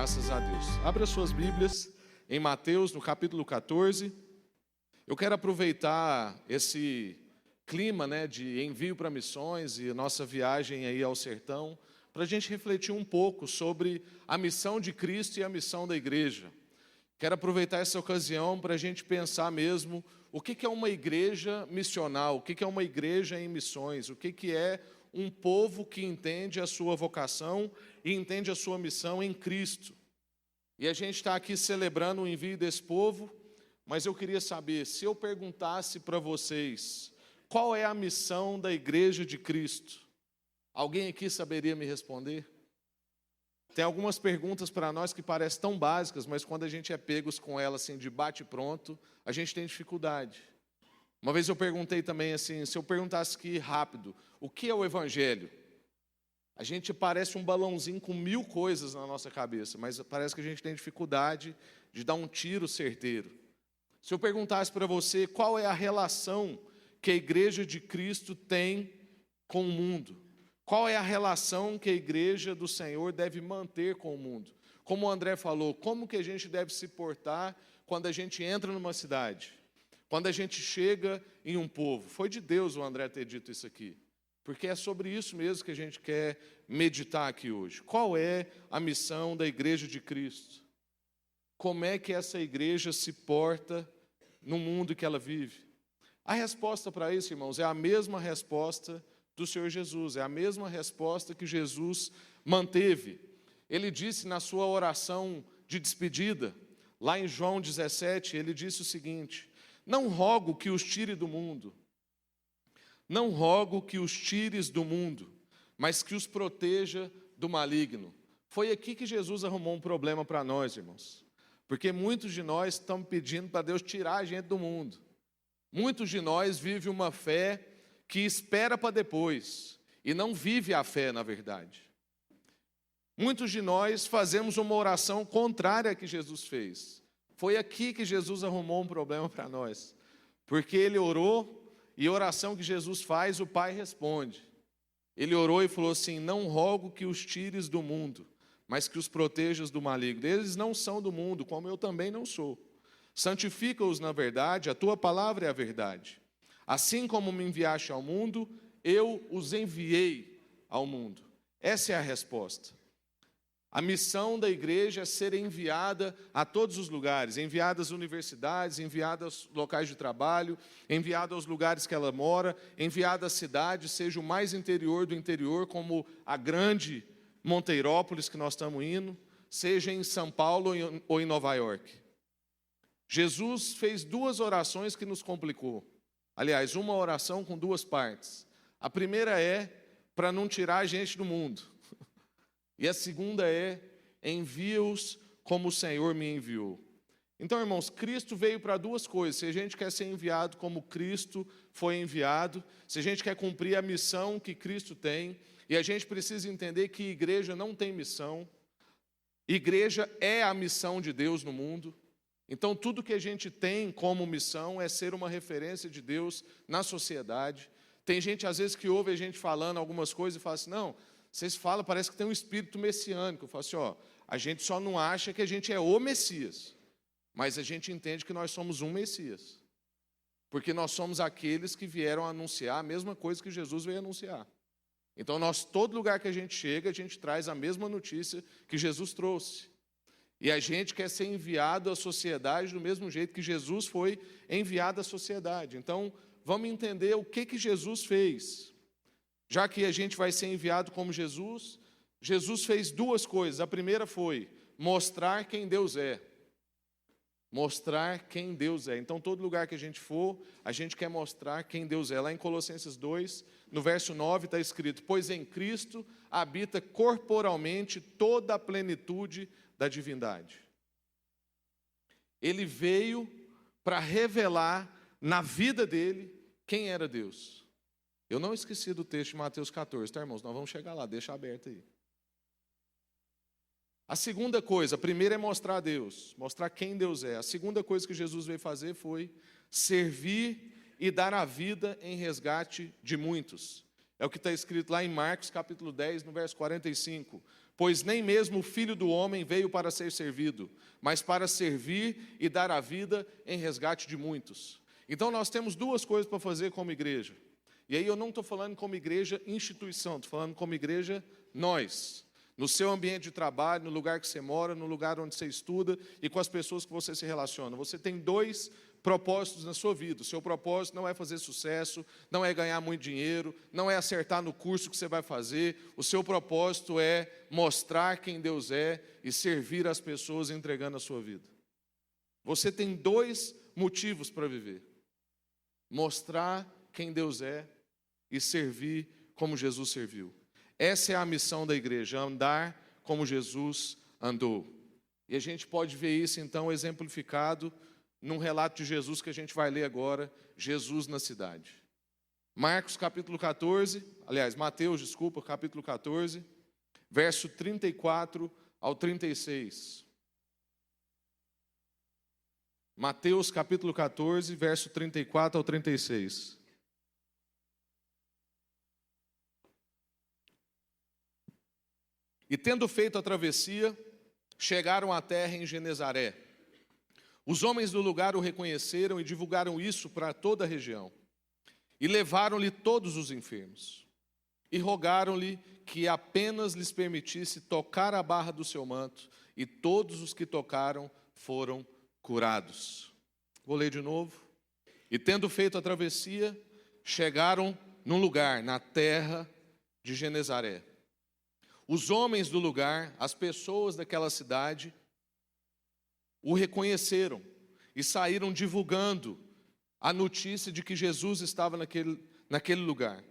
Graças a Deus. Abra suas Bíblias em Mateus, no capítulo 14. Eu quero aproveitar esse clima, de envio para missões e nossa viagem aí ao sertão, para a gente refletir um pouco sobre a missão de Cristo e a missão da igreja. Quero aproveitar essa ocasião para a gente pensar mesmo o que é uma igreja missional, o que é uma igreja em missões, o que é um povo que entende a sua vocação e entende a sua missão em Cristo. E a gente está aqui celebrando o envio desse povo, mas eu queria saber, se eu perguntasse para vocês, qual é a missão da igreja de Cristo? Alguém aqui saberia me responder? Tem algumas perguntas para nós que parecem tão básicas, mas quando a gente é pegos com elas assim, de bate-pronto, a gente tem dificuldade. Uma vez eu perguntei também assim, se eu perguntasse aqui rápido, o que é o Evangelho? A gente parece um balãozinho com 1000 coisas na nossa cabeça, mas parece que a gente tem dificuldade de dar um tiro certeiro. Se eu perguntasse para você qual é a relação que a igreja de Cristo tem com o mundo, qual é a relação que a igreja do Senhor deve manter com o mundo? Como o André falou, como que a gente deve se portar quando a gente entra numa cidade? Quando a gente chega em um povo? Foi de Deus o André ter dito isso aqui, porque é sobre isso mesmo que a gente quer meditar aqui hoje. Qual é a missão da igreja de Cristo? Como é que essa igreja se porta no mundo que ela vive? A resposta para isso, irmãos, é a mesma resposta do Senhor Jesus, é a mesma resposta que Jesus manteve. Ele disse na sua oração de despedida, lá em João 17, ele disse o seguinte: não rogo que os tire do mundo, não rogo que os tires do mundo, mas que os proteja do maligno. Foi aqui que Jesus arrumou um problema para nós, irmãos, porque muitos de nós estamos pedindo para Deus tirar a gente do mundo. Muitos de nós vivem uma fé que espera para depois, e não vive a fé, na verdade. Muitos de nós fazemos uma oração contrária à que Jesus fez. Foi aqui que Jesus arrumou um problema para nós, porque ele orou, e a oração que Jesus faz, o Pai responde. Ele orou e falou assim: não rogo que os tires do mundo, mas que os protejas do maligno. Eles não são do mundo, como eu também não sou. Santifica-os na verdade, a tua palavra é a verdade. Assim como me enviaste ao mundo, eu os enviei ao mundo. Essa é a resposta. A missão da igreja é ser enviada a todos os lugares, enviada às universidades, enviada aos locais de trabalho, enviada aos lugares que ela mora, enviada às cidades, seja o mais interior do interior, como a grande Monteirópolis que nós estamos indo, seja em São Paulo ou em Nova York. Jesus fez 2 orações que nos complicou. Aliás, uma oração com 2 partes. A primeira é para não tirar a gente do mundo. E a segunda é: envia-os como o Senhor me enviou. Então, irmãos, Cristo veio para 2 coisas. Se a gente quer ser enviado como Cristo foi enviado, se a gente quer cumprir a missão que Cristo tem, e a gente precisa entender que igreja não tem missão, igreja é a missão de Deus no mundo. Então, tudo que a gente tem como missão é ser uma referência de Deus na sociedade. Tem gente, às vezes, que ouve a gente falando algumas coisas e fala assim: não, vocês falam, parece que tem um espírito messiânico. Eu falo assim: a gente só não acha que a gente é o Messias, mas a gente entende que nós somos um Messias, porque nós somos aqueles que vieram anunciar a mesma coisa que Jesus veio anunciar. Então, todo lugar que a gente chega, a gente traz a mesma notícia que Jesus trouxe. E a gente quer ser enviado à sociedade do mesmo jeito que Jesus foi enviado à sociedade. Então, vamos entender o que Jesus fez. Já que a gente vai ser enviado como Jesus, Jesus fez 2 coisas. A primeira foi mostrar quem Deus é. Mostrar quem Deus é. Então, todo lugar que a gente for, a gente quer mostrar quem Deus é. Lá em Colossenses 2, no verso 9, está escrito: pois em Cristo habita corporalmente toda a plenitude da divindade. Ele veio para revelar na vida dele quem era Deus. Eu não esqueci do texto de Mateus 14, tá, irmãos? Nós vamos chegar lá, deixa aberto aí. A segunda coisa, a primeira é mostrar a Deus, mostrar quem Deus é. A segunda coisa que Jesus veio fazer foi servir e dar a vida em resgate de muitos. É o que está escrito lá em Marcos, capítulo 10, no verso 45. Pois nem mesmo o Filho do Homem veio para ser servido, mas para servir e dar a vida em resgate de muitos. Então nós temos duas coisas para fazer como igreja. E aí eu não estou falando como igreja instituição, estou falando como igreja nós. No seu ambiente de trabalho, no lugar que você mora, no lugar onde você estuda e com as pessoas que você se relaciona. Você tem dois propósitos na sua vida. O seu propósito não é fazer sucesso, não é ganhar muito dinheiro, não é acertar no curso que você vai fazer. O seu propósito é mostrar quem Deus é e servir as pessoas entregando a sua vida. Você tem dois motivos para viver: mostrar quem Deus é e servir como Jesus serviu. Essa é a missão da igreja, andar como Jesus andou. E a gente pode ver isso então exemplificado num relato de Jesus que a gente vai ler agora, Jesus na cidade. Mateus capítulo 14, capítulo 14, verso 34 ao 36. Mateus capítulo 14, verso 34 ao 36. E tendo feito a travessia, chegaram à terra em Genezaré. Os homens do lugar o reconheceram e divulgaram isso para toda a região. E levaram-lhe todos os enfermos. E rogaram-lhe que apenas lhes permitisse tocar a barra do seu manto. E todos os que tocaram foram curados. Vou ler de novo. E tendo feito a travessia, chegaram num lugar, na terra de Genezaré. Os homens do lugar, as pessoas daquela cidade, o reconheceram e saíram divulgando a notícia de que Jesus estava naquele lugar,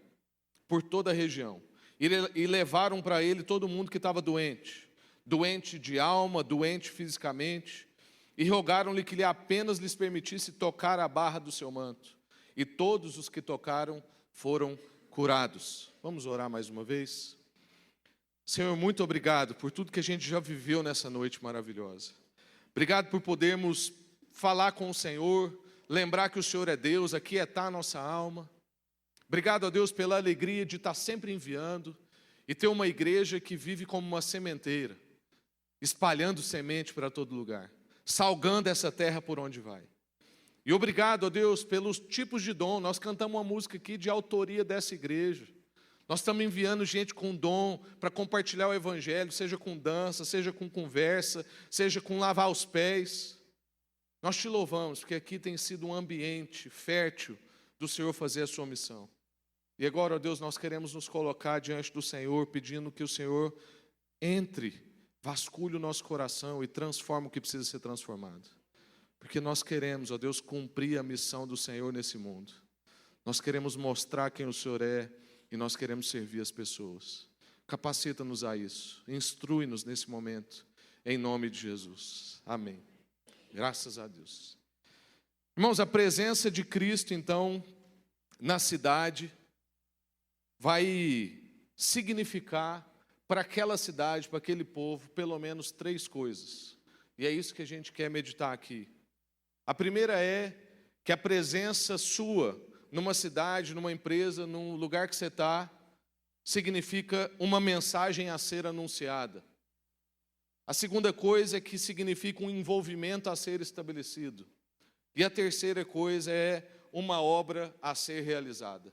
por toda a região. E levaram para ele todo mundo que estava doente, doente de alma, doente fisicamente, e rogaram-lhe que apenas lhes permitisse tocar a barra do seu manto. E todos os que tocaram foram curados. Vamos orar mais uma vez? Senhor, muito obrigado por tudo que a gente já viveu nessa noite maravilhosa. Obrigado por podermos falar com o Senhor, lembrar que o Senhor é Deus, aquietar a nossa alma. Obrigado a Deus pela alegria de estar sempre enviando e ter uma igreja que vive como uma sementeira, espalhando semente para todo lugar, salgando essa terra por onde vai. E obrigado a Deus pelos tipos de dom. Nós cantamos uma música aqui de autoria dessa igreja. Nós estamos enviando gente com dom para compartilhar o evangelho, seja com dança, seja com conversa, seja com lavar os pés. Nós te louvamos, porque aqui tem sido um ambiente fértil do Senhor fazer a sua missão. E agora, ó Deus, nós queremos nos colocar diante do Senhor, pedindo que o Senhor entre, vasculhe o nosso coração e transforme o que precisa ser transformado. Porque nós queremos, ó Deus, cumprir a missão do Senhor nesse mundo. Nós queremos mostrar quem o Senhor é e nós queremos servir as pessoas. Capacita-nos a isso, instrui-nos nesse momento, em nome de Jesus. Amém. Graças a Deus. Irmãos, a presença de Cristo, então, na cidade, vai significar para aquela cidade, para aquele povo, pelo menos 3 coisas. E é isso que a gente quer meditar aqui. A primeira é que a presença sua numa cidade, numa empresa, num lugar que você está, significa uma mensagem a ser anunciada. A segunda coisa é que significa um envolvimento a ser estabelecido. E a terceira coisa é uma obra a ser realizada.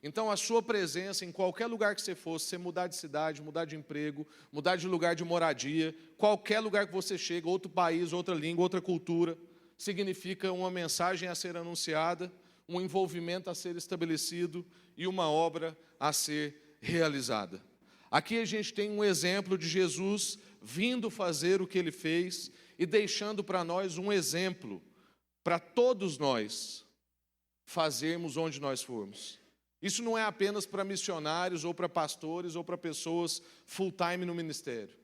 Então, a sua presença em qualquer lugar que você fosse, você mudar de cidade, mudar de emprego, mudar de lugar de moradia, qualquer lugar que você chega, outro país, outra língua, outra cultura, significa uma mensagem a ser anunciada, um envolvimento a ser estabelecido e uma obra a ser realizada. Aqui a gente tem um exemplo de Jesus vindo fazer o que ele fez e deixando para nós um exemplo para todos nós fazermos onde nós formos. Isso não é apenas para missionários ou para pastores ou para pessoas full time no ministério.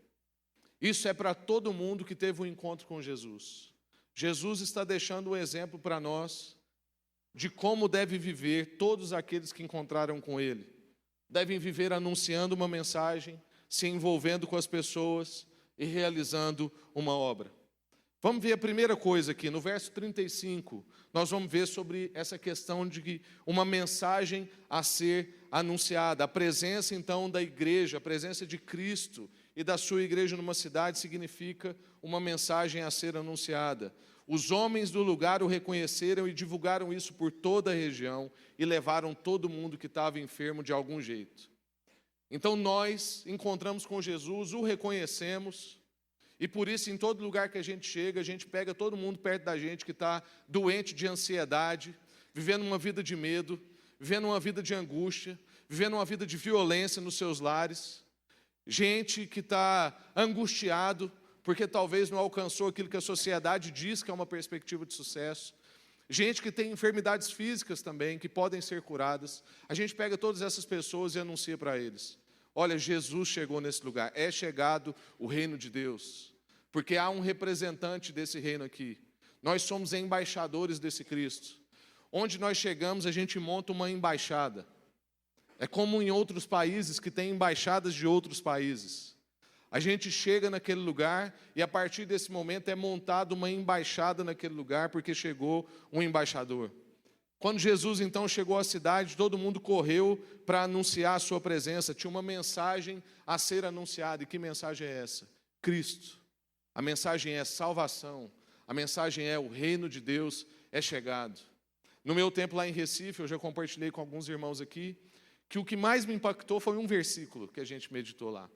Isso é para todo mundo que teve um encontro com Jesus. Jesus está deixando um exemplo para nós de como deve viver todos aqueles que encontraram com ele. Devem viver anunciando uma mensagem, se envolvendo com as pessoas e realizando uma obra. Vamos ver a primeira coisa aqui, no verso 35, nós vamos ver sobre essa questão de uma mensagem a ser anunciada. A presença, então, da igreja, a presença de Cristo e da sua igreja numa cidade significa uma mensagem a ser anunciada. Os homens do lugar o reconheceram e divulgaram isso por toda a região e levaram todo mundo que estava enfermo de algum jeito. Então nós encontramos com Jesus, o reconhecemos, e por isso em todo lugar que a gente chega, a gente pega todo mundo perto da gente que está doente de ansiedade, vivendo uma vida de medo, vivendo uma vida de angústia, vivendo uma vida de violência nos seus lares, gente que está angustiado, porque talvez não alcançou aquilo que a sociedade diz que é uma perspectiva de sucesso. Gente que tem enfermidades físicas também, que podem ser curadas. A gente pega todas essas pessoas e anuncia para eles: olha, Jesus chegou nesse lugar, é chegado o reino de Deus. Porque há um representante desse reino aqui. Nós somos embaixadores desse Cristo. Onde nós chegamos, a gente monta uma embaixada. É como em outros países que tem embaixadas de outros países. A gente chega naquele lugar e a partir desse momento é montada uma embaixada naquele lugar porque chegou um embaixador. Quando Jesus então chegou à cidade, todo mundo correu para anunciar a sua presença. Tinha uma mensagem a ser anunciada. E que mensagem é essa? Cristo. A mensagem é salvação. A mensagem é o reino de Deus é chegado. No meu tempo lá em Recife, eu já compartilhei com alguns irmãos aqui, que o que mais me impactou foi um versículo que a gente meditou lá.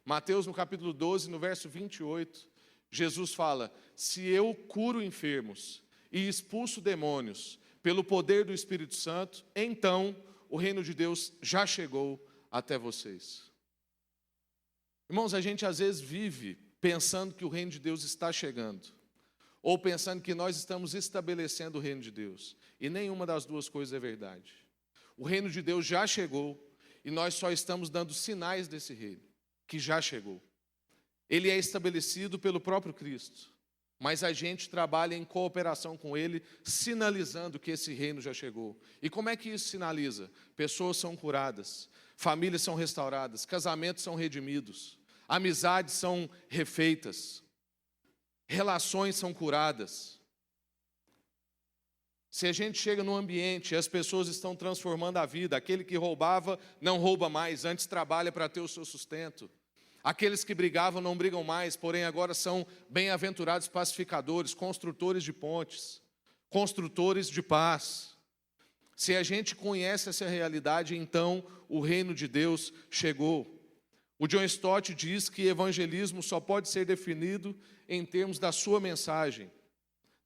Mateus, no capítulo 12, no verso 28, Jesus fala: se eu curo enfermos e expulso demônios pelo poder do Espírito Santo, então o reino de Deus já chegou até vocês. Irmãos, a gente às vezes vive pensando que o reino de Deus está chegando, ou pensando que nós estamos estabelecendo o reino de Deus, e nenhuma das duas coisas é verdade. O reino de Deus já chegou, e nós só estamos dando sinais desse reino, que já chegou. Ele é estabelecido pelo próprio Cristo, mas a gente trabalha em cooperação com Ele, sinalizando que esse reino já chegou. E como é que isso sinaliza? Pessoas são curadas, famílias são restauradas, casamentos são redimidos, amizades são refeitas, relações são curadas. Se a gente chega num ambiente e as pessoas estão transformando a vida, aquele que roubava não rouba mais, antes trabalha para ter o seu sustento. Aqueles que brigavam não brigam mais, porém agora são bem-aventurados pacificadores, construtores de pontes, construtores de paz. Se a gente conhece essa realidade, então o reino de Deus chegou. O John Stott diz que evangelismo só pode ser definido em termos da sua mensagem,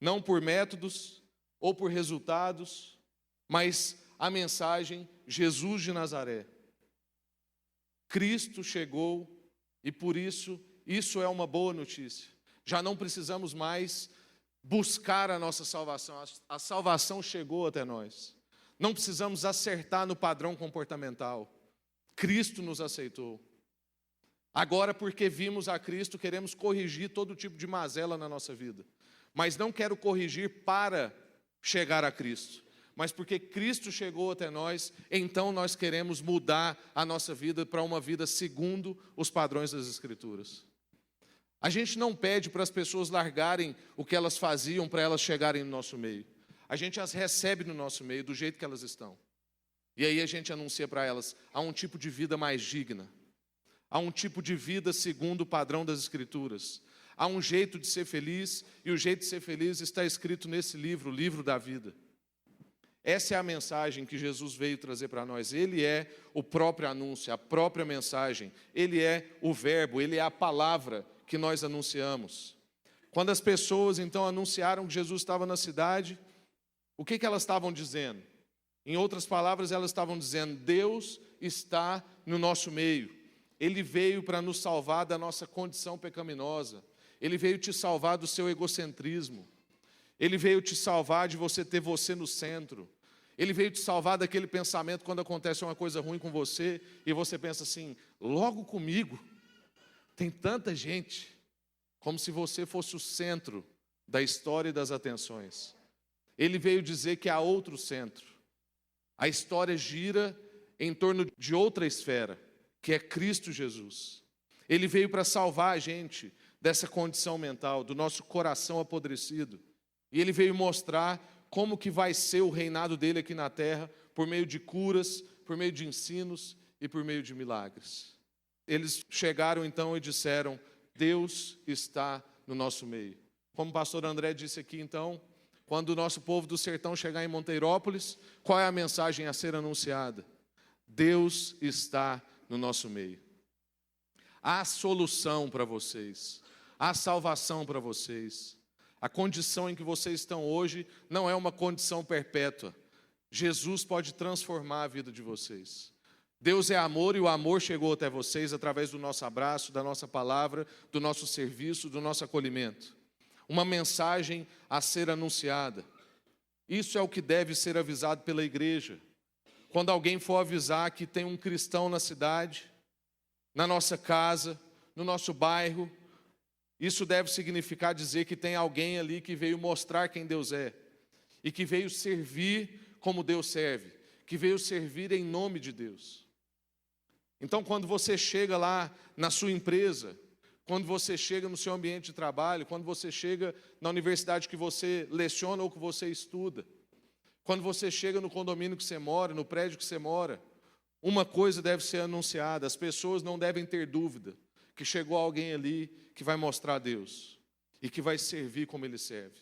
não por métodos ou por resultados, mas a mensagem Jesus de Nazaré. Cristo chegou e por isso é uma boa notícia. Já não precisamos mais buscar a nossa salvação, a salvação chegou até nós. Não precisamos acertar no padrão comportamental. Cristo nos aceitou. Agora, porque vimos a Cristo, queremos corrigir todo tipo de mazela na nossa vida. Mas não quero corrigir para chegar a Cristo, mas porque Cristo chegou até nós, então nós queremos mudar a nossa vida para uma vida segundo os padrões das Escrituras. A gente não pede para as pessoas largarem o que elas faziam para elas chegarem no nosso meio. A gente as recebe no nosso meio do jeito que elas estão. E aí a gente anuncia para elas: há um tipo de vida mais digna. Há um tipo de vida segundo o padrão das Escrituras. Há um jeito de ser feliz, e o jeito de ser feliz está escrito nesse livro, o livro da vida. Essa é a mensagem que Jesus veio trazer para nós. Ele é o próprio anúncio, a própria mensagem. Ele é o verbo, ele é a palavra que nós anunciamos. Quando as pessoas então anunciaram que Jesus estava na cidade, o que elas estavam dizendo? Em outras palavras, elas estavam dizendo: Deus está no nosso meio. Ele veio para nos salvar da nossa condição pecaminosa. Ele veio te salvar do seu egocentrismo. Ele veio te salvar de você ter você no centro. Ele veio te salvar daquele pensamento quando acontece uma coisa ruim com você e você pensa assim: logo comigo, tem tanta gente, como se você fosse o centro da história e das atenções. Ele veio dizer que há outro centro. A história gira em torno de outra esfera, que é Cristo Jesus. Ele veio para salvar a gente dessa condição mental, do nosso coração apodrecido. E ele veio mostrar como que vai ser o reinado dele aqui na terra, por meio de curas, por meio de ensinos e por meio de milagres. Eles chegaram então e disseram: Deus está no nosso meio. Como o pastor André disse aqui então, quando o nosso povo do sertão chegar em Monteirópolis, qual é a mensagem a ser anunciada? Deus está no nosso meio. Há solução para vocês, há salvação para vocês. A condição em que vocês estão hoje não é uma condição perpétua. Jesus pode transformar a vida de vocês. Deus é amor e o amor chegou até vocês através do nosso abraço, da nossa palavra, do nosso serviço, do nosso acolhimento. Uma mensagem a ser anunciada. Isso é o que deve ser avisado pela igreja. Quando alguém for avisar que tem um cristão na cidade, na nossa casa, no nosso bairro, isso deve significar dizer que tem alguém ali que veio mostrar quem Deus é e que veio servir como Deus serve, que veio servir em nome de Deus. Então, quando você chega lá na sua empresa, quando você chega no seu ambiente de trabalho, quando você chega na universidade que você leciona ou que você estuda, quando você chega no condomínio que você mora, no prédio que você mora, uma coisa deve ser anunciada: as pessoas não devem ter dúvida que chegou alguém ali que vai mostrar a Deus e que vai servir como Ele serve.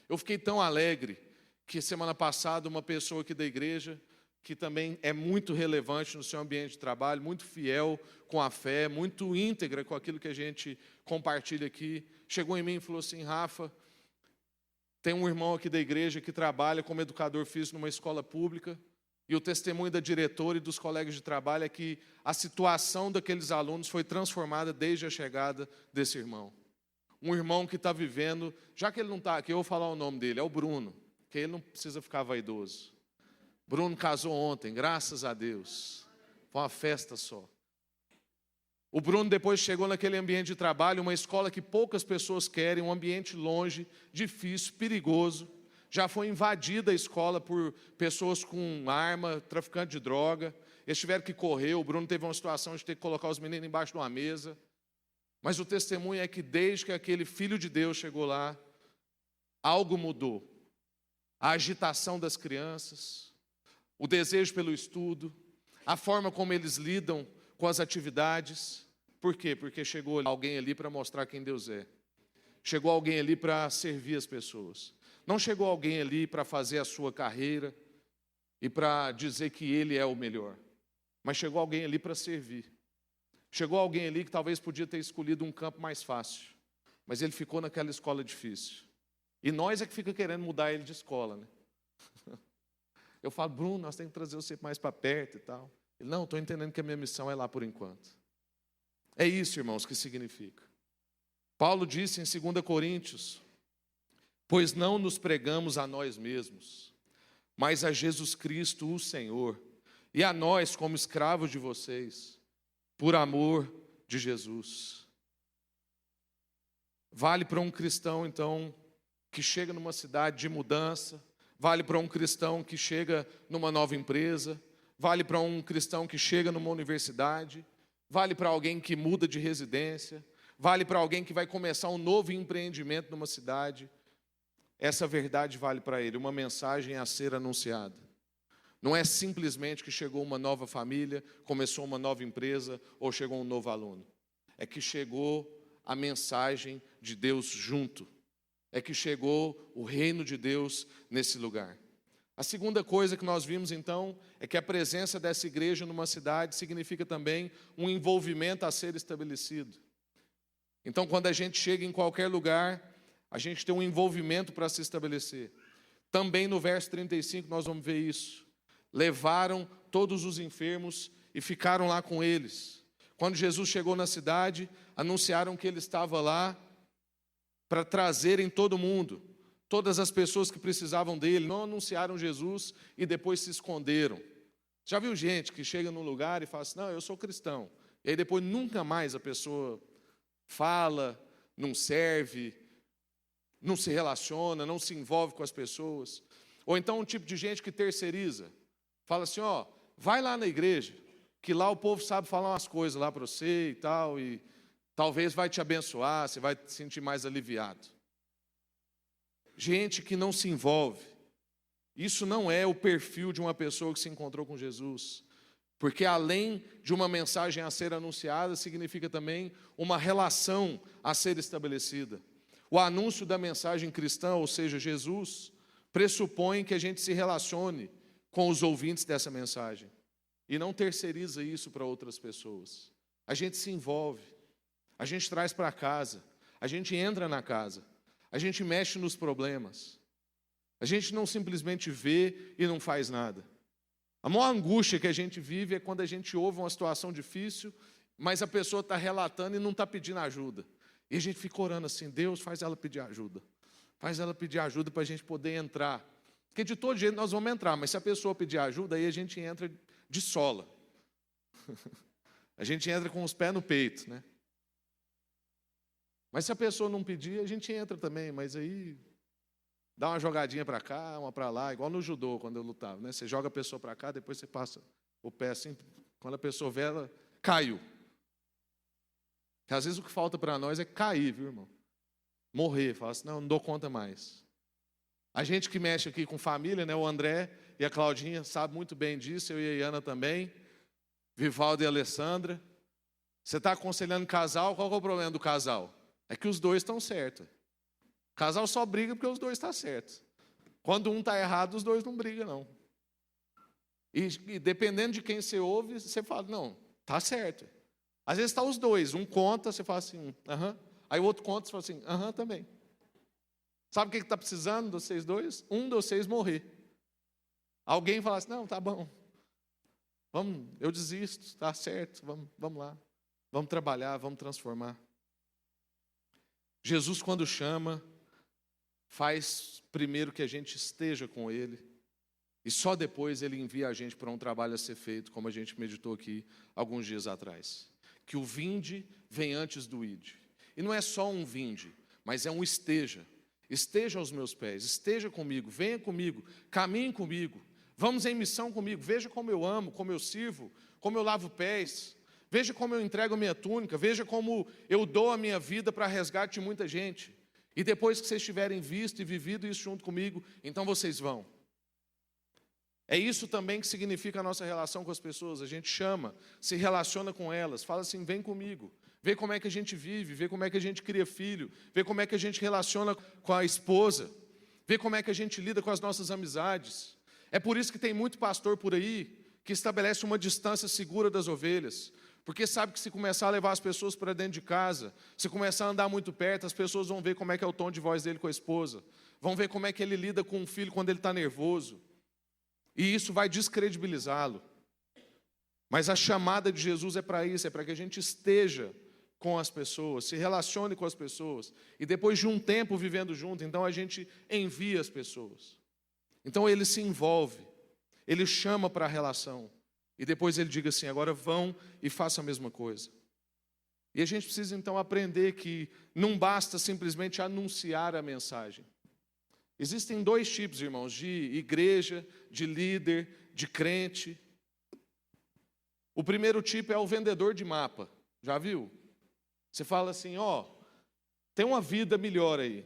Eu fiquei tão alegre que semana passada uma pessoa aqui da igreja, que também é muito relevante no seu ambiente de trabalho, muito fiel com a fé, muito íntegra com aquilo que a gente compartilha aqui, chegou em mim e falou assim: Rafa, tem um irmão aqui da igreja que trabalha como educador físico numa escola pública, e o testemunho da diretora e dos colegas de trabalho é que a situação daqueles alunos foi transformada desde a chegada desse irmão. Um irmão que está vivendo, já que ele não está aqui, eu vou falar o nome dele, é o Bruno, que ele não precisa ficar vaidoso. Bruno casou ontem, graças a Deus. Foi uma festa só. O Bruno depois chegou naquele ambiente de trabalho, uma escola que poucas pessoas querem, um ambiente longe, difícil, perigoso. Já foi invadida a escola por pessoas com arma, traficante de droga. Eles tiveram que correr, o Bruno teve uma situação de ter que colocar os meninos embaixo de uma mesa. Mas o testemunho é que desde que aquele filho de Deus chegou lá, algo mudou. A agitação das crianças, o desejo pelo estudo, a forma como eles lidam com as atividades. Por quê? Porque chegou alguém ali para mostrar quem Deus é. Chegou alguém ali para servir as pessoas. Não chegou alguém ali para fazer a sua carreira e para dizer que ele é o melhor. Mas chegou alguém ali para servir. Chegou alguém ali que talvez podia ter escolhido um campo mais fácil, mas ele ficou naquela escola difícil. E nós é que fica querendo mudar ele de escola, né? Eu falo: Bruno, nós temos que trazer você mais para perto e tal. Ele: não, estou entendendo que a minha missão é lá por enquanto. É isso, irmãos, que significa. Paulo disse em 2 Coríntios: pois não nos pregamos a nós mesmos, mas a Jesus Cristo, o Senhor, e a nós como escravos de vocês, por amor de Jesus. Vale para um cristão, então, que chega numa cidade de mudança, vale para um cristão que chega numa nova empresa, vale para um cristão que chega numa universidade, vale para alguém que muda de residência, vale para alguém que vai começar um novo empreendimento numa cidade. Essa verdade vale para ele, uma mensagem a ser anunciada. Não é simplesmente que chegou uma nova família, começou uma nova empresa ou chegou um novo aluno. É que chegou a mensagem de Deus junto. É que chegou o reino de Deus nesse lugar. A segunda coisa que nós vimos então é que a presença dessa igreja numa cidade significa também um envolvimento a ser estabelecido. Então, quando a gente chega em qualquer lugar, a gente tem um envolvimento para se estabelecer. Também no verso 35 nós vamos ver isso. Levaram todos os enfermos e ficaram lá com eles. Quando Jesus chegou na cidade, anunciaram que ele estava lá para trazerem todo mundo, todas as pessoas que precisavam dele. Não anunciaram Jesus e depois se esconderam. Já viu gente que chega num lugar e fala assim: não, eu sou cristão. E aí depois nunca mais a pessoa fala, não serve, não se relaciona, não se envolve com as pessoas. Ou então um tipo de gente que terceiriza. Fala assim: ó, vai lá na igreja, que lá o povo sabe falar umas coisas lá para você e tal, e talvez vai te abençoar, você vai se sentir mais aliviado. Gente que não se envolve. Isso não é o perfil de uma pessoa que se encontrou com Jesus. Porque além de uma mensagem a ser anunciada, significa também uma relação a ser estabelecida. O anúncio da mensagem cristã, ou seja, Jesus, pressupõe que a gente se relacione com os ouvintes dessa mensagem e não terceiriza isso para outras pessoas. A gente se envolve, a gente traz para casa, a gente entra na casa, a gente mexe nos problemas. A gente não simplesmente vê e não faz nada. A maior angústia que a gente vive é quando a gente ouve uma situação difícil, mas a pessoa está relatando e não está pedindo ajuda. E a gente fica orando assim: Deus, faz ela pedir ajuda. Faz ela pedir ajuda para a gente poder entrar. Porque de todo jeito nós vamos entrar, mas se a pessoa pedir ajuda, aí a gente entra de sola. A gente entra com os pés no peito, né? Mas se a pessoa não pedir, a gente entra também, mas aí dá uma jogadinha para cá, uma para lá, igual no judô, quando eu lutava, né? Você joga a pessoa para cá, depois você passa o pé assim, quando a pessoa vê, ela caiu. Porque às vezes o que falta para nós é cair, viu, irmão? Morrer, falar assim: não dou conta mais. A gente que mexe aqui com família, né? O André e a Claudinha sabe muito bem disso, eu e a Iana também, Vivaldo e a Alessandra. Você está aconselhando casal, qual é o problema do casal? É que os dois estão certos. O casal só briga porque os dois estão certos. Quando um está errado, os dois não brigam, não. E dependendo de quem você ouve, você fala: não, está certo. Às vezes está os dois, um conta, você fala assim: aham. Aí o outro conta, você fala assim: aham, também. Sabe o que está precisando de vocês dois? Um de vocês morrer. Alguém fala assim: não, tá bom. Vamos, eu desisto, está certo, vamos lá. Vamos trabalhar, vamos transformar. Jesus, quando chama, faz primeiro que a gente esteja com Ele, e só depois Ele envia a gente para um trabalho a ser feito, como a gente meditou aqui alguns dias atrás. Que o vinde vem antes do ide. E não é só um vinde, mas é um esteja. Esteja aos meus pés, esteja comigo, venha comigo, caminhe comigo, vamos em missão comigo, veja como eu amo, como eu sirvo, como eu lavo pés, veja como eu entrego a minha túnica, veja como eu dou a minha vida para resgate de muita gente. E depois que vocês tiverem visto e vivido isso junto comigo, então vocês vão. É isso também que significa a nossa relação com as pessoas. A gente chama, se relaciona com elas, fala assim: vem comigo. Vê como é que a gente vive, vê como é que a gente cria filho, vê como é que a gente relaciona com a esposa, vê como é que a gente lida com as nossas amizades. É por isso que tem muito pastor por aí que estabelece uma distância segura das ovelhas, porque sabe que se começar a levar as pessoas para dentro de casa, se começar a andar muito perto, as pessoas vão ver como é que é o tom de voz dele com a esposa, vão ver como é que ele lida com o filho quando ele está nervoso, e isso vai descredibilizá-lo. Mas a chamada de Jesus é para isso, é para que a gente esteja com as pessoas, se relacione com as pessoas, e depois de um tempo vivendo junto, então a gente envia as pessoas. Então ele se envolve, ele chama para a relação, e depois ele diga assim: agora vão e façam a mesma coisa. E a gente precisa então aprender que não basta simplesmente anunciar a mensagem. Existem dois tipos, irmãos, de igreja, de líder, de crente. O primeiro tipo é o vendedor de mapa, já viu? Você fala assim: ó, tem uma vida melhor aí,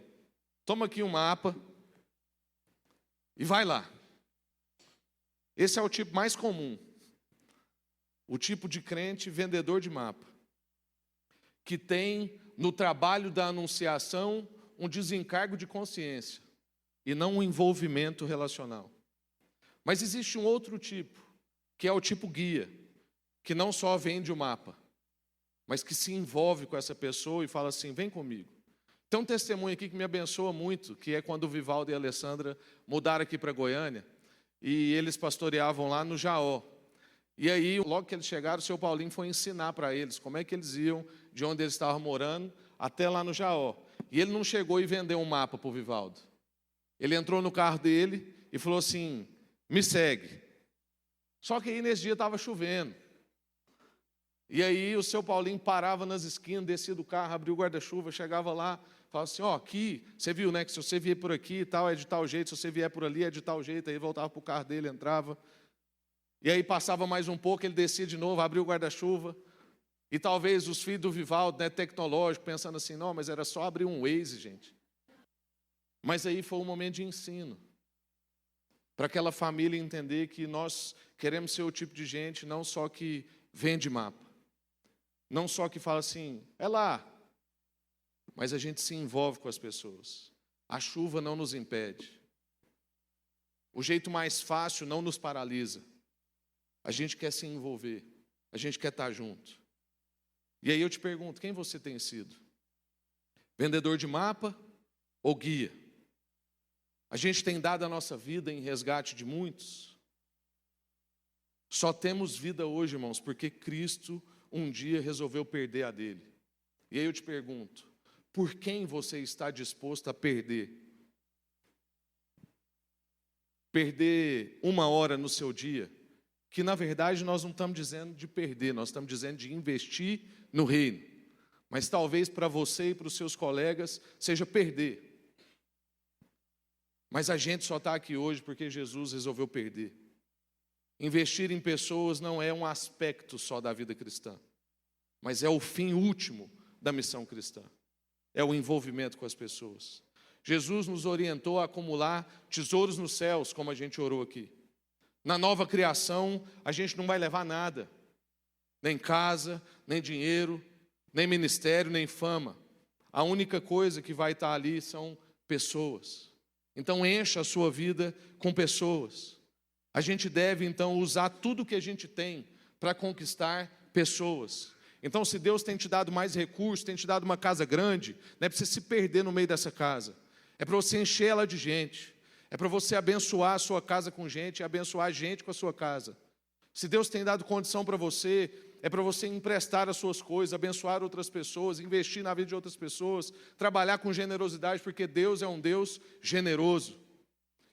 toma aqui um mapa e vai lá. Esse é o tipo mais comum, o tipo de crente vendedor de mapa, que tem no trabalho da anunciação um desencargo de consciência e não um envolvimento relacional. Mas existe um outro tipo, que é o tipo guia, que não só vende o mapa, mas que se envolve com essa pessoa e fala assim: vem comigo. Tem um testemunho aqui que me abençoa muito, que é quando o Vivaldo e a Alessandra mudaram aqui para Goiânia, e eles pastoreavam lá no Jaó. E aí, logo que eles chegaram, o seu Paulinho foi ensinar para eles como é que eles iam de onde eles estavam morando até lá no Jaó. E ele não chegou e vendeu um mapa para o Vivaldo. Ele entrou no carro dele e falou assim: me segue. Só que aí nesse dia estava chovendo. E aí o seu Paulinho parava nas esquinas, descia do carro, abria o guarda-chuva, chegava lá, falava assim: ó, aqui, você viu, né, que se você vier por aqui e tal, é de tal jeito, se você vier por ali, é de tal jeito. Aí voltava para o carro dele, entrava. E aí passava mais um pouco, ele descia de novo, abria o guarda-chuva. E talvez os filhos do Vivaldo, né, tecnológico, pensando assim: não, mas era só abrir um Waze, gente. Mas aí foi um momento de ensino. para aquela família entender que nós queremos ser o tipo de gente não só que vende mapa, não só que fala assim, é lá, mas a gente se envolve com as pessoas. A chuva não nos impede. O jeito mais fácil não nos paralisa. A gente quer se envolver, a gente quer estar junto. E aí eu te pergunto, quem você tem sido? Vendedor de mapa ou guia? A gente tem dado a nossa vida em resgate de muitos? Só temos vida hoje, irmãos, porque Cristo um dia resolveu perder a dele. E aí eu te pergunto, por quem você está disposto a perder? Perder 1 hora no seu dia, que na verdade nós não estamos dizendo de perder, nós estamos dizendo de investir no reino. Mas talvez para você e para os seus colegas seja perder. Mas a gente só está aqui hoje porque Jesus resolveu perder. Investir em pessoas não é um aspecto só da vida cristã, mas é o fim último da missão cristã. É o envolvimento com as pessoas. Jesus nos orientou a acumular tesouros nos céus, como a gente orou aqui. Na nova criação, a gente não vai levar nada. Nem casa, nem dinheiro, nem ministério, nem fama. A única coisa que vai estar ali são pessoas. Então encha a sua vida com pessoas. A gente deve então usar tudo que a gente tem para conquistar pessoas. Então se Deus tem te dado mais recursos, tem te dado uma casa grande, não é para você se perder no meio dessa casa. É para você encher ela de gente. É para você abençoar a sua casa com gente e abençoar a gente com a sua casa. Se Deus tem dado condição para você, é para você emprestar as suas coisas, abençoar outras pessoas, investir na vida de outras pessoas, trabalhar com generosidade, porque Deus é um Deus generoso.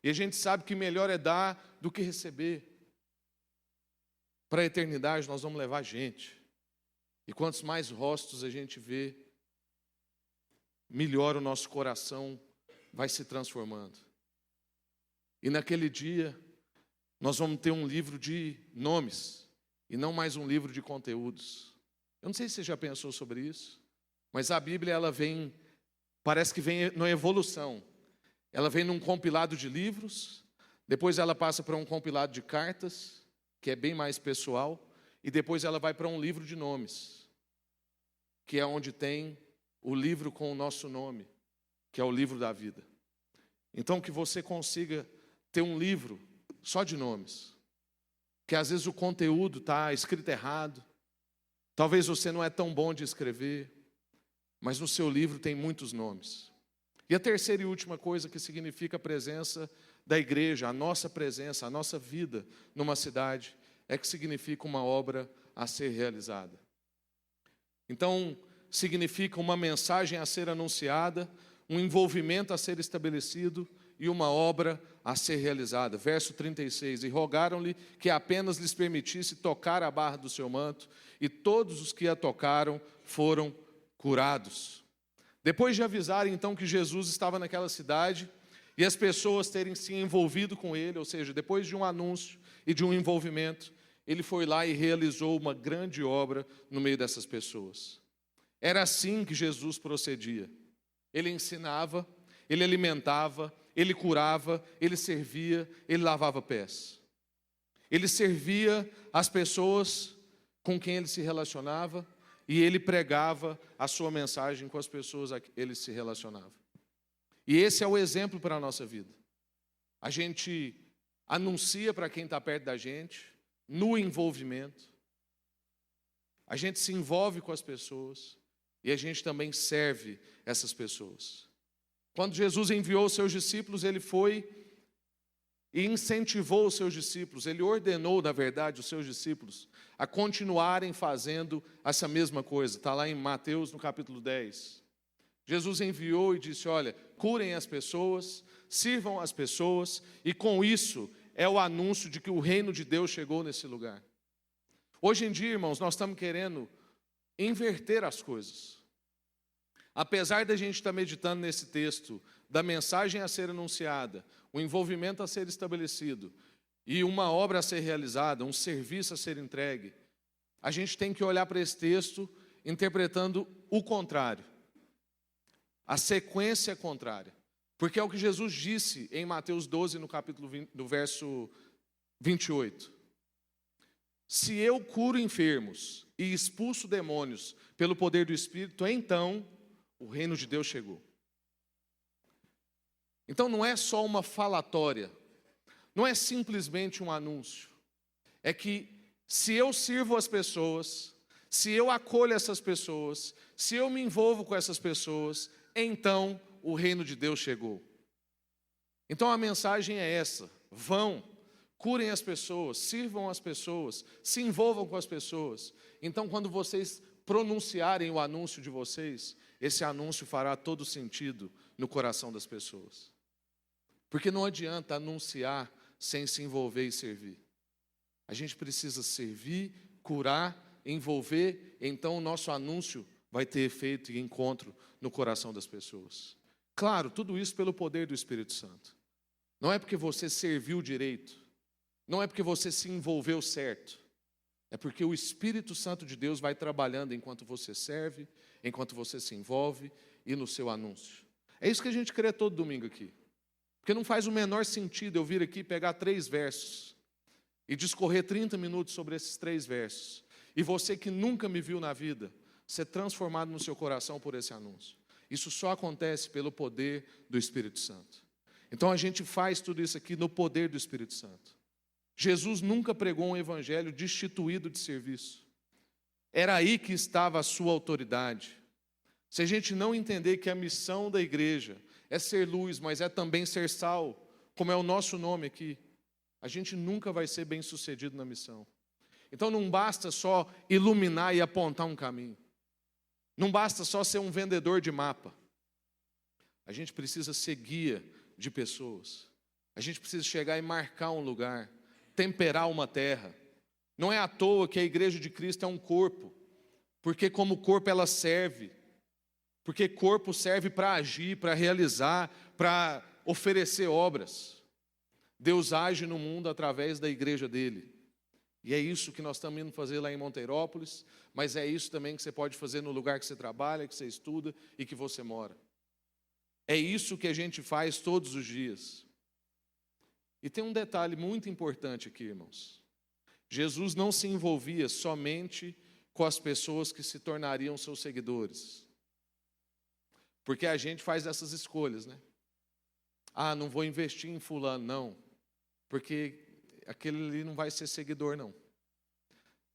E a gente sabe que melhor é dar do que receber. Para a eternidade nós vamos levar gente. E quantos mais rostos a gente vê, melhor o nosso coração vai se transformando. E naquele dia, nós vamos ter um livro de nomes, e não mais um livro de conteúdos. Eu não sei se você já pensou sobre isso, mas a Bíblia, ela vem, parece que vem na evolução. Ela vem num compilado de livros, depois ela passa para um compilado de cartas, que é bem mais pessoal, e depois ela vai para um livro de nomes, que é onde tem o livro com o nosso nome, que é o livro da vida. Então que você consiga ter um livro só de nomes, que às vezes o conteúdo está escrito errado, talvez você não é tão bom de escrever, mas no seu livro tem muitos nomes. E a terceira e última coisa que significa a presença da igreja, a nossa presença, a nossa vida numa cidade, é que significa uma obra a ser realizada. Então, significa uma mensagem a ser anunciada, um envolvimento a ser estabelecido e uma obra a ser realizada. Verso 36, e rogaram-lhe que apenas lhes permitisse tocar a barra do seu manto, e todos os que a tocaram foram curados. Depois de avisarem então que Jesus estava naquela cidade, e as pessoas terem se envolvido com ele, ou seja, depois de um anúncio e de um envolvimento, ele foi lá e realizou uma grande obra no meio dessas pessoas. Era assim que Jesus procedia. Ele ensinava, ele alimentava, ele curava, ele servia, ele lavava pés. Ele servia as pessoas com quem ele se relacionava e ele pregava a sua mensagem com as pessoas a que ele se relacionava. E esse é o exemplo para a nossa vida. A gente anuncia para quem está perto da gente, no envolvimento. A gente se envolve com as pessoas e a gente também serve essas pessoas. Quando Jesus enviou os seus discípulos, ele foi e incentivou os seus discípulos, ele ordenou, na verdade, os seus discípulos a continuarem fazendo essa mesma coisa. Está lá em Mateus, no capítulo 10. Jesus enviou e disse, olha, curem as pessoas, sirvam as pessoas, e com isso é o anúncio de que o reino de Deus chegou nesse lugar. Hoje em dia, irmãos, nós estamos querendo inverter as coisas. Apesar da gente estar meditando nesse texto, da mensagem a ser anunciada, o envolvimento a ser estabelecido, e uma obra a ser realizada, um serviço a ser entregue, a gente tem que olhar para esse texto interpretando o contrário. A sequência contrária. Porque é o que Jesus disse em Mateus 12, no capítulo 20, no verso 28. Se eu curo enfermos e expulso demônios pelo poder do Espírito, então o reino de Deus chegou. Então não é só uma falatória, não é simplesmente um anúncio. É que se eu sirvo as pessoas, se eu acolho essas pessoas, se eu me envolvo com essas pessoas, então o reino de Deus chegou. Então a mensagem é essa: vão, curem as pessoas, sirvam as pessoas, se envolvam com as pessoas. Então quando vocês pronunciarem o anúncio de vocês, esse anúncio fará todo sentido no coração das pessoas. Porque não adianta anunciar sem se envolver e servir. A gente precisa servir, curar, envolver, então o nosso anúncio vai ter efeito e encontro no coração das pessoas. Claro, tudo isso pelo poder do Espírito Santo. Não é porque você serviu direito, não é porque você se envolveu certo, é porque o Espírito Santo de Deus vai trabalhando enquanto você serve, enquanto você se envolve e no seu anúncio. É isso que a gente crê todo domingo aqui. Porque não faz o menor sentido eu vir aqui pegar 3 versos e discorrer 30 minutos sobre esses 3 versos. E você que nunca me viu na vida, ser transformado no seu coração por esse anúncio. Isso só acontece pelo poder do Espírito Santo. Então a gente faz tudo isso aqui no poder do Espírito Santo. Jesus nunca pregou um evangelho destituído de serviço. Era aí que estava a sua autoridade. Se a gente não entender que a missão da igreja é ser luz, mas é também ser sal, como é o nosso nome aqui, a gente nunca vai ser bem sucedido na missão. Então não basta só iluminar e apontar um caminho. Não basta só ser um vendedor de mapa. A gente precisa ser guia de pessoas. A gente precisa chegar e marcar um lugar, temperar uma terra. Não é à toa que a igreja de Cristo é um corpo, porque como corpo ela serve. Porque corpo serve para agir, para realizar, para oferecer obras. Deus age no mundo através da igreja dele. E é isso que nós estamos indo fazer lá em Monteirópolis, mas é isso também que você pode fazer no lugar que você trabalha, que você estuda e que você mora. É isso que a gente faz todos os dias. E tem um detalhe muito importante aqui, irmãos. Jesus não se envolvia somente com as pessoas que se tornariam seus seguidores. Porque a gente faz essas escolhas, né? Ah, não vou investir em fulano, não. Porque aquele ali não vai ser seguidor, não.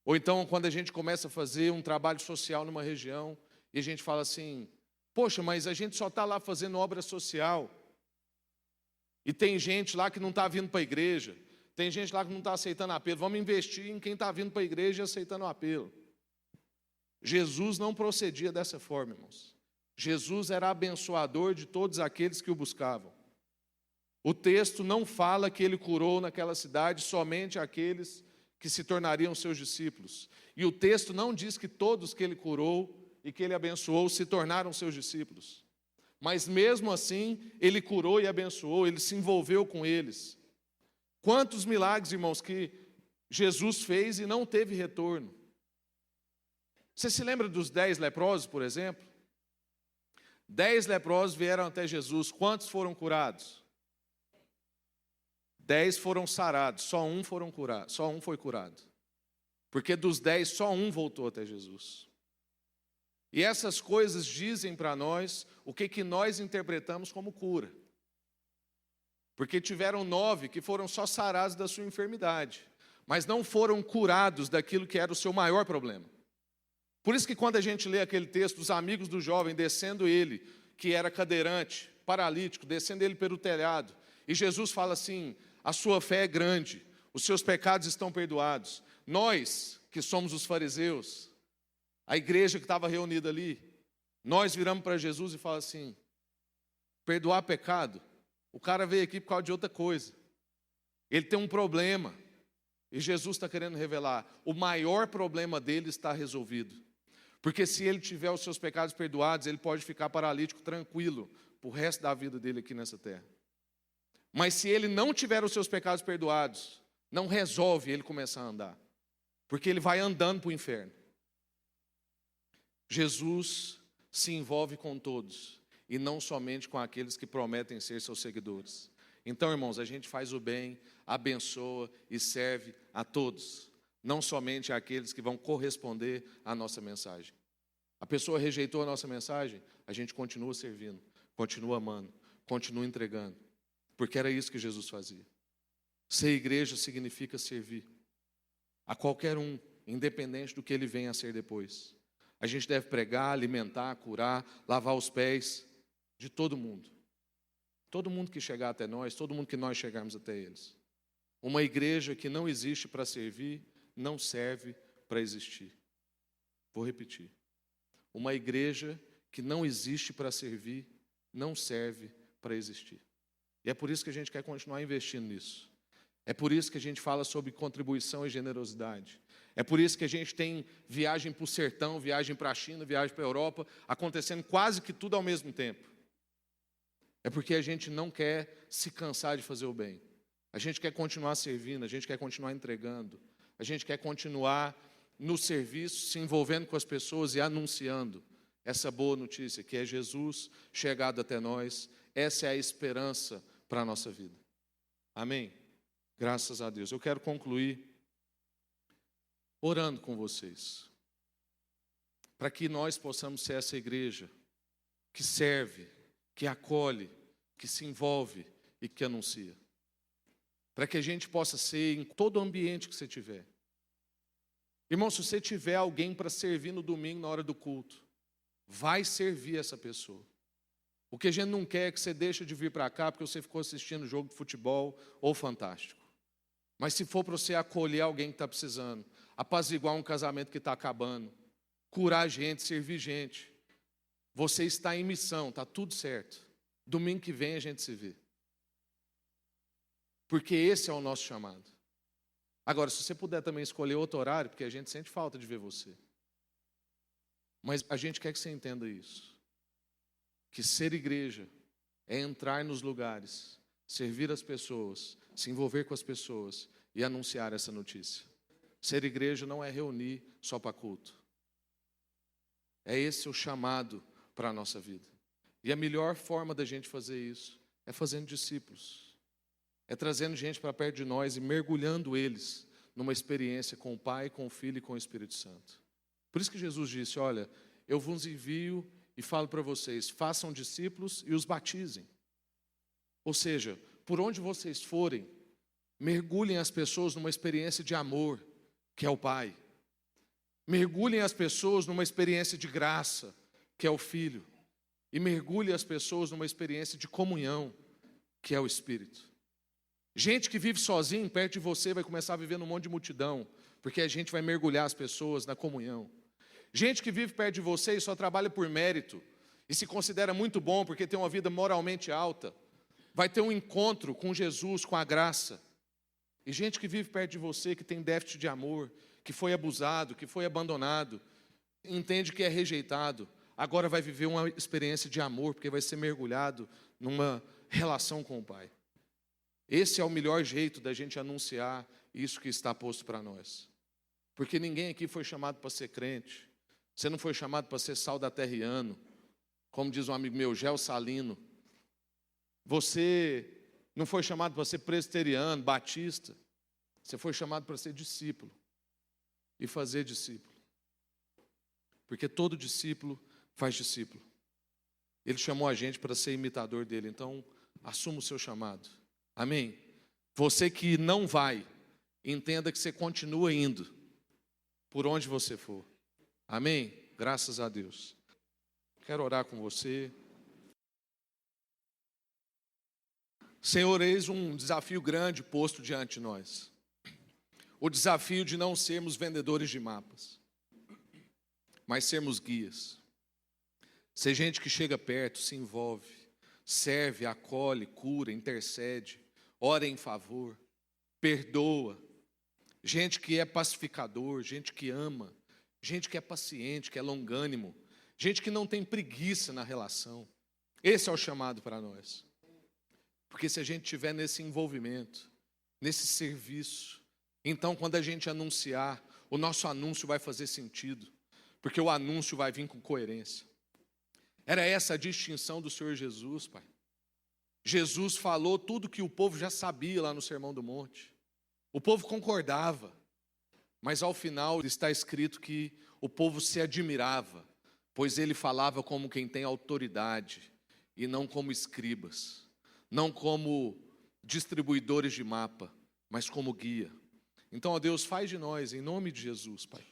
Ou então, quando a gente começa a fazer um trabalho social numa região, e a gente fala assim, poxa, mas a gente só está lá fazendo obra social. E tem gente lá que não está vindo para a igreja. Tem gente lá que não está aceitando apelo. Vamos investir em quem está vindo para a igreja e aceitando o apelo. Jesus não procedia dessa forma, irmãos. Jesus era abençoador de todos aqueles que o buscavam. O texto não fala que ele curou naquela cidade somente aqueles que se tornariam seus discípulos. E o texto não diz que todos que ele curou e que ele abençoou se tornaram seus discípulos. Mas mesmo assim, ele curou e abençoou, ele se envolveu com eles. Quantos milagres, irmãos, que Jesus fez e não teve retorno. Você se lembra dos 10 leprosos, por exemplo? 10 leprosos vieram até Jesus. Quantos foram curados? 10 foram sarados, só um foi curado. Porque dos 10, só um voltou até Jesus. E essas coisas dizem para nós o que nós interpretamos como cura. Porque tiveram 9 que foram só sarados da sua enfermidade, mas não foram curados daquilo que era o seu maior problema. Por isso que quando a gente lê aquele texto dos amigos do jovem, descendo ele, que era cadeirante, paralítico, descendo ele pelo telhado, e Jesus fala assim, a sua fé é grande, os seus pecados estão perdoados. Nós, que somos os fariseus, a igreja que estava reunida ali, nós viramos para Jesus e falamos assim, perdoar pecado? O cara veio aqui por causa de outra coisa. Ele tem um problema, e Jesus está querendo revelar, o maior problema dele está resolvido. Porque se ele tiver os seus pecados perdoados, ele pode ficar paralítico tranquilo para o resto da vida dele aqui nessa terra. Mas se ele não tiver os seus pecados perdoados, não resolve ele começar a andar. Porque ele vai andando para o inferno. Jesus se envolve com todos. e não somente com aqueles que prometem ser seus seguidores. Então, irmãos, a gente faz o bem, abençoa e serve a todos, não somente àqueles que vão corresponder à nossa mensagem. A pessoa rejeitou a nossa mensagem, a gente continua servindo, continua amando, continua entregando, porque era isso que Jesus fazia. Ser igreja significa servir a qualquer um, independente do que ele venha a ser depois. A gente deve pregar, alimentar, curar, lavar os pés de todo mundo. Todo mundo que chegar até nós, todo mundo que nós chegarmos até eles. Uma igreja que não existe para servir, não serve para existir. Vou repetir. Uma igreja que não existe para servir, não serve para existir. E é por isso que a gente quer continuar investindo nisso. É por isso que a gente fala sobre contribuição e generosidade. É por isso que a gente tem viagem para o sertão, viagem para a China, viagem para a Europa, acontecendo quase que tudo ao mesmo tempo. É porque a gente não quer se cansar de fazer o bem. A gente quer continuar servindo, a gente quer continuar entregando. A gente quer continuar no serviço, se envolvendo com as pessoas e anunciando essa boa notícia, que é Jesus chegado até nós. Essa é a esperança para a nossa vida. Amém? Graças a Deus. Eu quero concluir orando com vocês, para que nós possamos ser essa igreja que serve, que acolhe, que se envolve e que anuncia. Para que a gente possa ser em todo ambiente que você tiver. Irmão, se você tiver alguém para servir no domingo na hora do culto, vai servir essa pessoa. O que a gente não quer é que você deixe de vir para cá porque você ficou assistindo jogo de futebol ou fantástico. Mas se for para você acolher alguém que está precisando, apaziguar um casamento que está acabando, curar gente, servir gente, você está em missão, está tudo certo. Domingo que vem a gente se vê. Porque esse é o nosso chamado. Agora, se você puder também escolher outro horário, porque a gente sente falta de ver você. Mas a gente quer que você entenda isso. Que ser igreja é entrar nos lugares, servir as pessoas, se envolver com as pessoas e anunciar essa notícia. Ser igreja não é reunir só para culto. É esse o chamado para a nossa vida. E a melhor forma da gente fazer isso é fazendo discípulos. É trazendo gente para perto de nós e mergulhando eles numa experiência com o Pai, com o Filho e com o Espírito Santo. Por isso que Jesus disse, olha, eu vos envio e falo para vocês, façam discípulos e os batizem. Ou seja, por onde vocês forem, mergulhem as pessoas numa experiência de amor, que é o Pai. Mergulhem as pessoas numa experiência de graça, que é o Filho. E mergulhem as pessoas numa experiência de comunhão, que é o Espírito. Gente que vive sozinho perto de você vai começar a viver num monte de multidão, porque a gente vai mergulhar as pessoas na comunhão. Gente que vive perto de você e só trabalha por mérito, e se considera muito bom porque tem uma vida moralmente alta, vai ter um encontro com Jesus, com a graça. E gente que vive perto de você, que tem déficit de amor, que foi abusado, que foi abandonado, entende que é rejeitado, agora vai viver uma experiência de amor, porque vai ser mergulhado numa relação com o Pai. Esse é o melhor jeito da gente anunciar isso que está posto para nós. Porque ninguém aqui foi chamado para ser crente. Você não foi chamado para ser saldateriano, como diz um amigo meu, geossalino. Você não foi chamado para ser presbiteriano, batista. Você foi chamado para ser discípulo e fazer discípulo. Porque todo discípulo faz discípulo. Ele chamou a gente para ser imitador dele, então assuma o seu chamado. Amém? Você que não vai, entenda que você continua indo, por onde você for. Amém? Graças a Deus. Quero orar com você. Senhor, eis um desafio grande posto diante de nós. O desafio de não sermos vendedores de mapas, mas sermos guias. Ser gente que chega perto, se envolve, serve, acolhe, cura, intercede, ora em favor, perdoa. Gente que é pacificador, gente que ama, gente que é paciente, que é longânimo, gente que não tem preguiça na relação. Esse é o chamado para nós. Porque se a gente estiver nesse envolvimento, nesse serviço, então quando a gente anunciar, o nosso anúncio vai fazer sentido, porque o anúncio vai vir com coerência. Era essa a distinção do Senhor Jesus, Pai. Jesus falou tudo que o povo já sabia lá no Sermão do Monte. O povo concordava, mas ao final está escrito que o povo se admirava, pois ele falava como quem tem autoridade e não como escribas, não como distribuidores de mapa, mas como guia. Então, ó Deus, faz de nós, em nome de Jesus, Pai,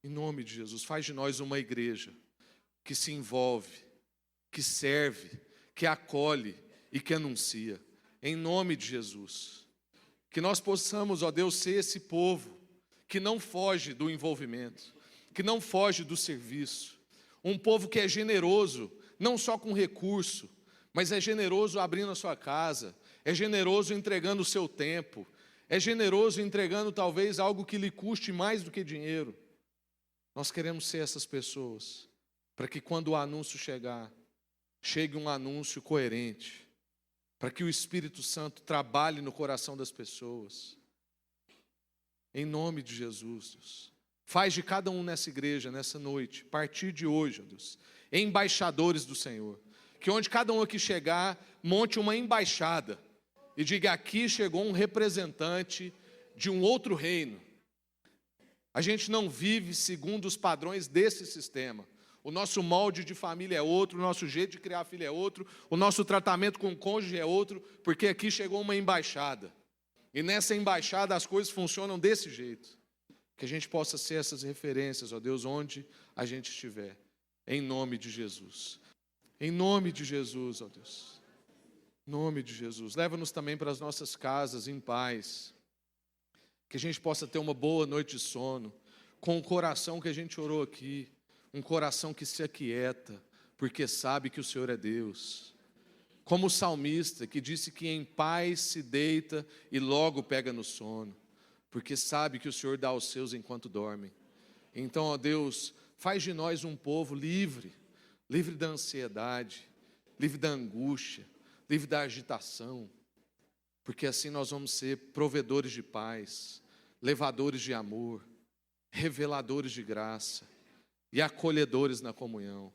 em nome de Jesus, faz de nós uma igreja que se envolve, que serve, que acolhe e que anuncia, em nome de Jesus. Que nós possamos, ó Deus, ser esse povo que não foge do envolvimento, que não foge do serviço, um povo que é generoso, não só com recurso, mas é generoso abrindo a sua casa, é generoso entregando o seu tempo, é generoso entregando talvez algo que lhe custe mais do que dinheiro. Nós queremos ser essas pessoas, para que quando o anúncio chegar, chegue um anúncio coerente, para que o Espírito Santo trabalhe no coração das pessoas. Em nome de Jesus, Deus. Faz de cada um nessa igreja, nessa noite, a partir de hoje, Deus, embaixadores do Senhor. Que onde cada um aqui chegar, monte uma embaixada e diga: aqui chegou um representante de um outro reino. A gente não vive segundo os padrões desse sistema. O nosso molde de família é outro, o nosso jeito de criar filho é outro, o nosso tratamento com o cônjuge é outro, porque aqui chegou uma embaixada. E nessa embaixada as coisas funcionam desse jeito. Que a gente possa ser essas referências, ó Deus, onde a gente estiver. Em nome de Jesus. Em nome de Jesus, ó Deus. Em nome de Jesus. Leva-nos também para as nossas casas em paz. Que a gente possa ter uma boa noite de sono, com o coração que a gente orou aqui. Um coração que se aquieta, porque sabe que o Senhor é Deus. Como o salmista que disse que em paz se deita e logo pega no sono, porque sabe que o Senhor dá aos seus enquanto dormem. Então, ó Deus, faz de nós um povo livre, livre da ansiedade, livre da angústia, livre da agitação, porque assim nós vamos ser provedores de paz, levadores de amor, reveladores de graça e acolhedores na comunhão,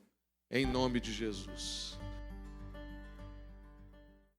em nome de Jesus.